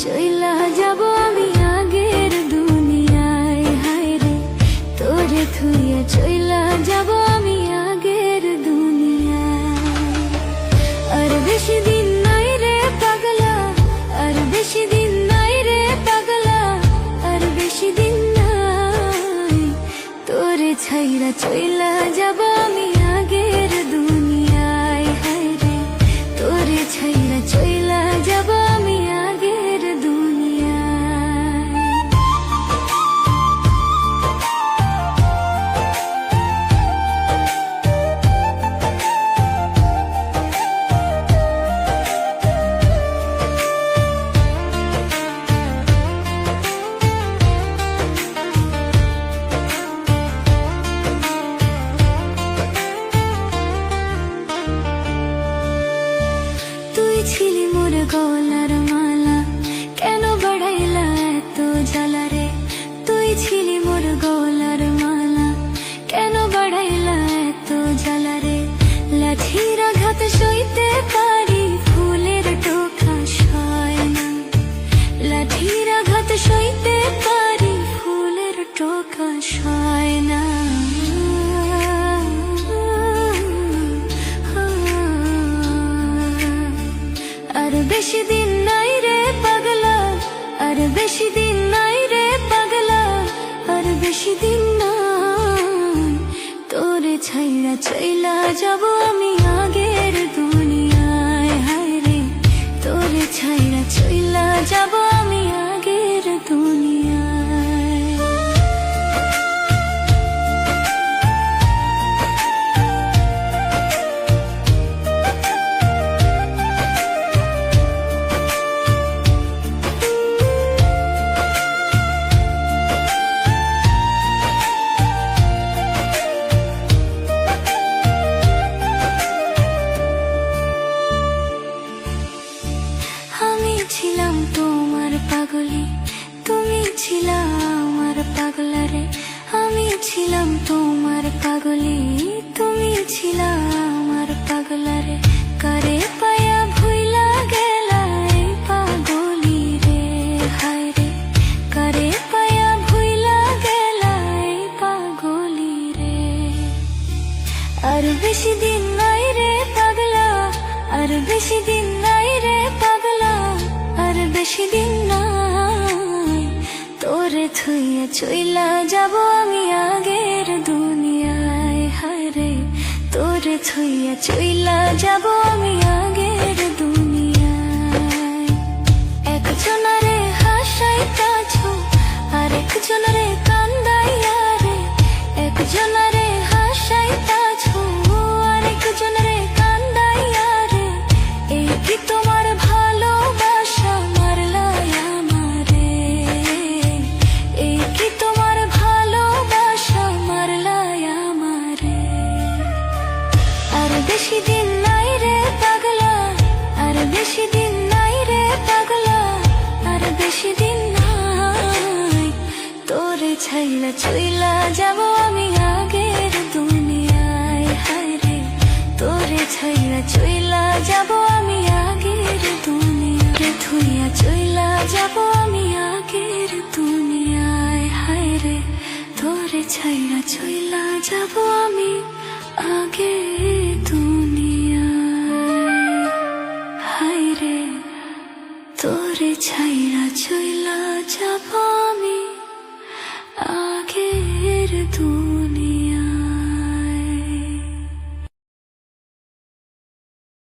চইলা যাব আমি আগের দুনিয়ায়, হায় রে তোরে থুইয়া চইলা যাব আমি আগের দুনিয়ায়। আর বেশি দিন নাই রে পাগলা, আর বেশি দিন নাই রে পাগলা, আর বেশি দিন নাই, তোরে ছাইরা চইলা যাব আমি আগের দুনিয়ায়, হায় রে তোরে ছাইরা চইলা যাব আমি আগের দুনিয়ায়। তুই ছিলি মোর গলার মালা, কেন বাড়াইলা এত জ্বালা রে? তুই ছিলি মোর গলার মালা, কেন বাড়াইলা এত জ্বালা রে? লাঠির আঘাত সইতে পারি, ফুলের টোকা সয় না। লাঠির আঘাত সইতে পারি, ফুলের টোকা সয় না। আর বেশি দিন নাই রে পাগলা, আর বেশি দিন নাই রে পাগলা, আর বেশি দিন নাই, তোরে ছাইরা চইলা যাব আমি আগের দুনিয়ায়, হায় রে তোরে ছাইরা চইলা যাব আমি আগের দুনিয়ায়। আমি ছিলাম তোমার পাগলি, তুমি ছিলা আমার পাগলা রে। আমি ছিলাম তোমার পাগলি, তুমি ছিলা আমার পাগলা রে। কারে পায়া ভুইলা গেলা এই পাগলি রে, হায় রে কারে পায়া ভুইলা গেলা এই পাগলি রে। আর বেশি দিন নাই রে পাগলা, আর বেশি দিন নাই রে পাগলা, আর বেশি দিন নাই, তোরে থুইয়া চইলা যাব আমি আগের দুনিয়ায়, হায় রে তোরে থুইয়া চইলা যাব আমি আগের দুনিয়ায়। একজনারে হাসাইতাছ আর একজনারে কান্দাইয়া রে, একজনারে হাসাইতাছ আর একজনারে কান্দাইয়া রে। এই কি তোমার ভালোবাসা মারলাই আমারে, এই কি তোমার ভালোবাসা মারলাই আমারে। আর বেশি দিন নাই রে পাগলা, আর বেশি দিন নাই রে পাগলা, আর বেশি দিন নাই, তোরে ছাইলা চইলা যাব আমি আগের দুনিয়ায়, হায় রে তোরে ছাইলা চইলা যাব আমি আগের দুনিয়ায়। থুইয়া চইলা যাব আমি আগের দুনিয়ায়, হায় রে তোরে ছাইলা চইলা যাব আমি আগের দুনিয়ায়, হায় রে তোরে ছাইলা